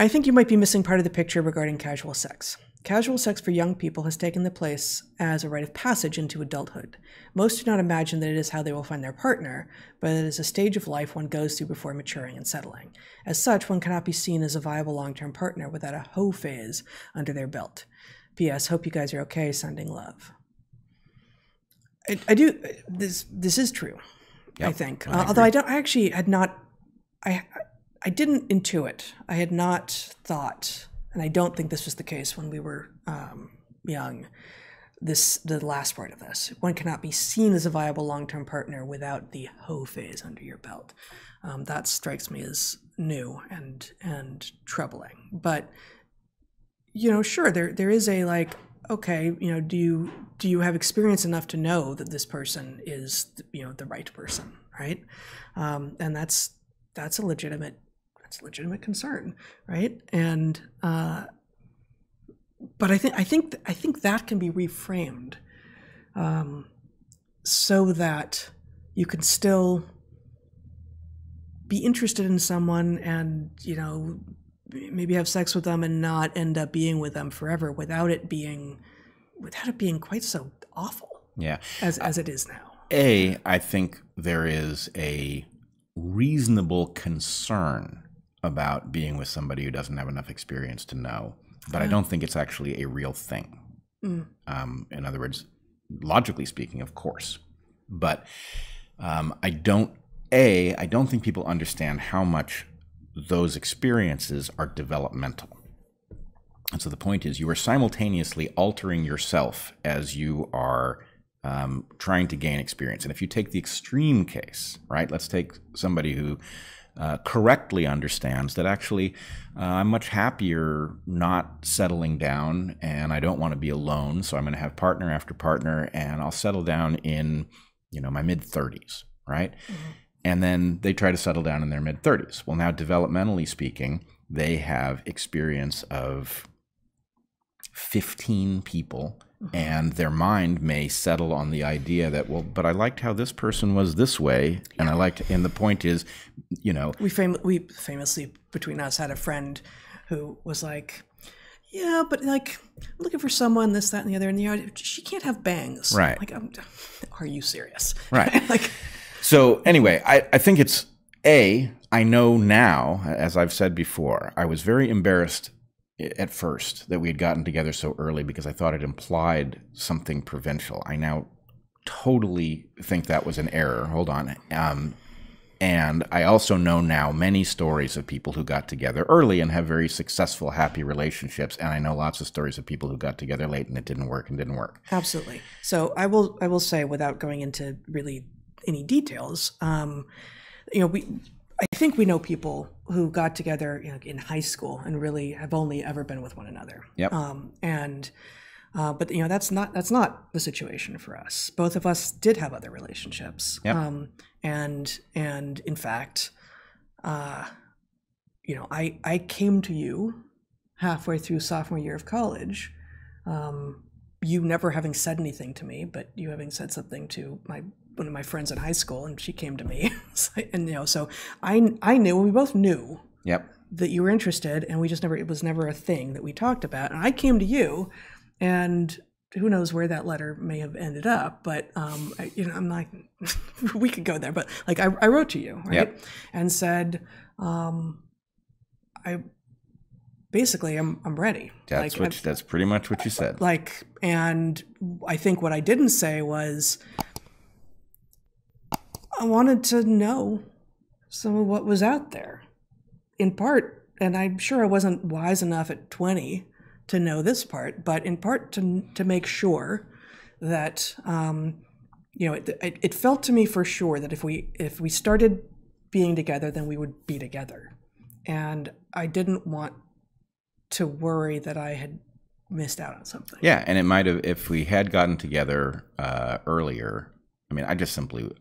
I think you might be missing part of the picture regarding casual sex. Casual sex for young people has taken the place as a rite of passage into adulthood. Most do not imagine that it is how they will find their partner, but it is a stage of life one goes through before maturing and settling. As such, one cannot be seen as a viable long-term partner without a hoe phase under their belt. P.S. Hope you guys are okay. Sending love. I do. This is true. Yep, I think. Although I actually had not. I didn't intuit. I had not thought, and I don't think this was the case when we were young. The last part of this, one cannot be seen as a viable long-term partner without the hoe phase under your belt. That strikes me as new and troubling. But sure, there is a like, okay, do you have experience enough to know that this person is the right person, right? And that's a legitimate concern, right? And but I think that can be reframed so that you can still be interested in someone and maybe have sex with them and not end up being with them forever without it being quite so awful. Yeah, as it is now. I think there is a reasonable concern about being with somebody who doesn't have enough experience to know, but I don't think it's actually a real thing. In other words, logically speaking, of course, but I don't think people understand how much those experiences are developmental. And so the point is, you are simultaneously altering yourself as you are trying to gain experience. And if you take the extreme case, right, let's take somebody who correctly understands that actually I'm much happier not settling down and I don't want to be alone, so I'm going to have partner after partner and I'll settle down in my mid-30s, right? Mm-hmm. And then they try to settle down in their mid-30s. Well, now developmentally speaking, they have experience of 15 people, and their mind may settle on the idea that, well, but I liked how this person was this way, and and the point is, we famously between us had a friend who was like, yeah, but like looking for someone, this, that, and the other, and she can't have bangs, right? Like, are you serious, right? Like, so anyway, I think it's I know now, as I've said before, I was very embarrassed at first that we had gotten together so early because I thought it implied something provincial. I now totally think that was an error. Hold on. And I also know now many stories of people who got together early and have very successful, happy relationships. And I know lots of stories of people who got together late and it didn't work. Absolutely. So I will say, without going into really any details, I think we know people who got together in high school and really have only ever been with one another. Yep. But that's not the situation for us. Both of us did have other relationships. Yep. And in fact, I came to you halfway through sophomore year of college. You never having said anything to me, but you having said something to one of my friends in high school, and she came to me, and so I knew, we both knew, yep, that you were interested, and it was never a thing that we talked about. And I came to you, and who knows where that letter may have ended up, but I'm like, we could go there, but like I wrote to you, right, yep, and said, basically, I'm ready. That's pretty much what you said. And I think what I didn't say was, I wanted to know some of what was out there, in part, and I'm sure I wasn't wise enough at 20 to know this part, but in part to make sure that, it felt to me for sure that if we started being together, then we would be together. And I didn't want to worry that I had missed out on something. Yeah, and it might have, if we had gotten together earlier, I mean, I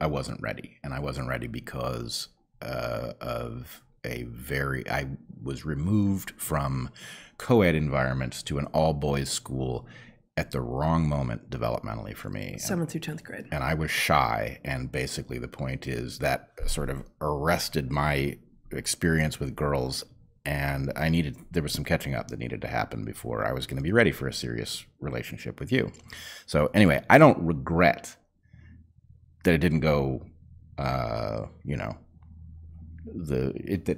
wasn't ready. And I wasn't ready because I was removed from co-ed environments to an all-boys school at the wrong moment developmentally for me. 7th through 10th grade. And I was shy. And basically the point is that sort of arrested my experience with girls And there was some catching up that needed to happen before I was going to be ready for a serious relationship with you. So anyway, I don't regret that it didn't go, that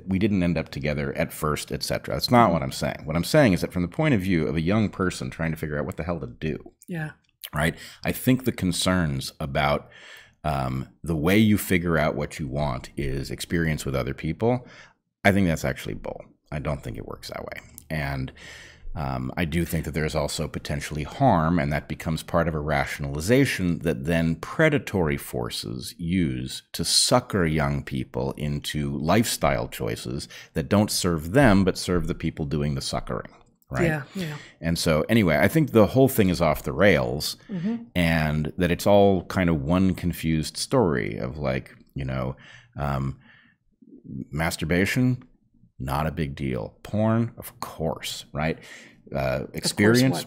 we didn't end up together at first, etc. That's not what I'm saying. What I'm saying is that from the point of view of a young person trying to figure out what the hell to do, right? I think the concerns about the way you figure out what you want is experience with other people. I think that's actually bull. I don't think it works that way. And I do think that there's also potentially harm, and that becomes part of a rationalization that then predatory forces use to sucker young people into lifestyle choices that don't serve them, but serve the people doing the suckering. Right? Yeah. And so anyway, I think the whole thing is off the rails, and that it's all kind of one confused story of like, masturbation, not a big deal. Porn, of course, right? Experience,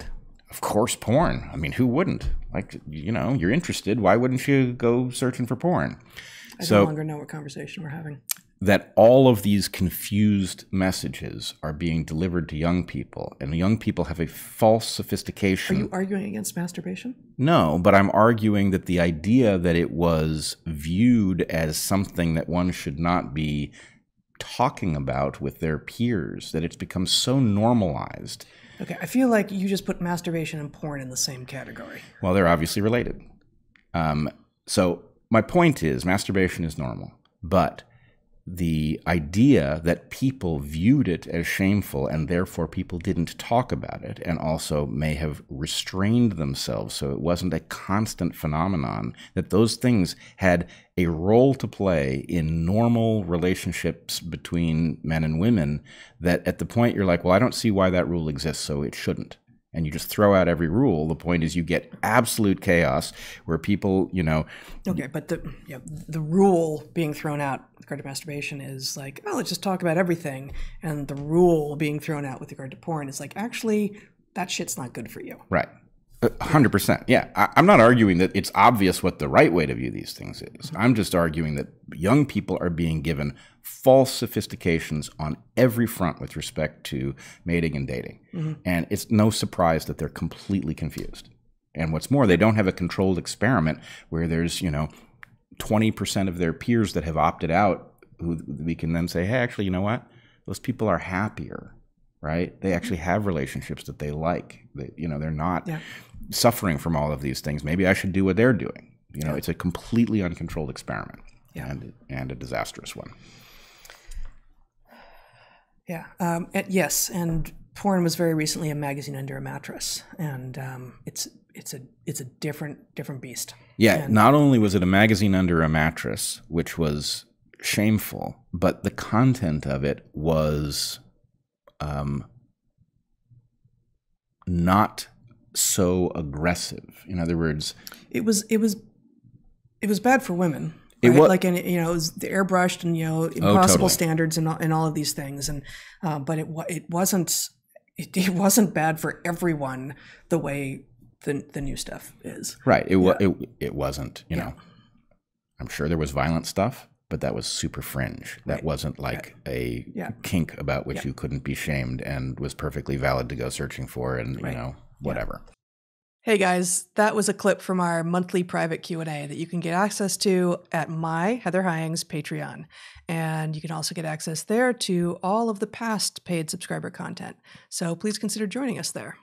of course, porn. I mean, who wouldn't? Like, you're interested. Why wouldn't you go searching for porn? I no longer know what conversation we're having. That all of these confused messages are being delivered to young people, and young people have a false sophistication. Are you arguing against masturbation? No, but I'm arguing that the idea that it was viewed as something that one should not be talking about with their peers, that it's become so normalized. Okay, I feel like you just put masturbation and porn in the same category. Well, they're obviously related. So my point is masturbation is normal, but the idea that people viewed it as shameful and therefore people didn't talk about it, and also may have restrained themselves so it wasn't a constant phenomenon, that those things had a role to play in normal relationships between men and women, that at the point you're like, well, I don't see why that rule exists, so it shouldn't. And you just throw out every rule. The point is you get absolute chaos where people, Okay, but the rule being thrown out with regard to masturbation is like, oh, let's just talk about everything. And the rule being thrown out with regard to porn is like, actually, that shit's not good for you. Right. 100%. Yeah. I'm not arguing that it's obvious what the right way to view these things is. I'm just arguing that young people are being given false sophistications on every front with respect to mating and dating. And it's no surprise that they're completely confused. And what's more, they don't have a controlled experiment where there's, 20% of their peers that have opted out, who we can then say, hey, actually, you know what? Those people are happier. Right? They actually have relationships that they like. They're not suffering from all of these things. Maybe I should do what they're doing. It's a completely uncontrolled experiment and a disastrous one. Yeah. Yes. And porn was very recently a magazine under a mattress, and it's a different beast. Yeah. And not only was it a magazine under a mattress, which was shameful, but the content of it was not so aggressive. In other words, it was bad for women. Right? It was the airbrushed and impossible standards and all of these things, and but it wasn't bad for everyone the way the new stuff is. Right. It wasn't. I'm sure there was violent stuff, but that was super fringe. That wasn't like a kink about which you couldn't be shamed and was perfectly valid to go searching for, and whatever. Hey guys, that was a clip from our monthly private Q&A that you can get access to at my Heather Hying's Patreon. And you can also get access there to all of the past paid subscriber content. So please consider joining us there.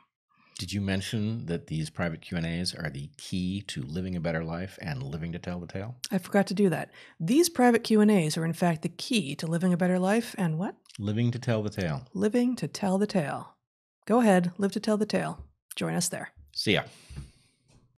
Did you mention that these private Q&As are the key to living a better life and living to tell the tale? I forgot to do that. These private Q&As are in fact the key to living a better life and what? Living to tell the tale. Living to tell the tale. Go ahead, live to tell the tale. Join us there. See ya.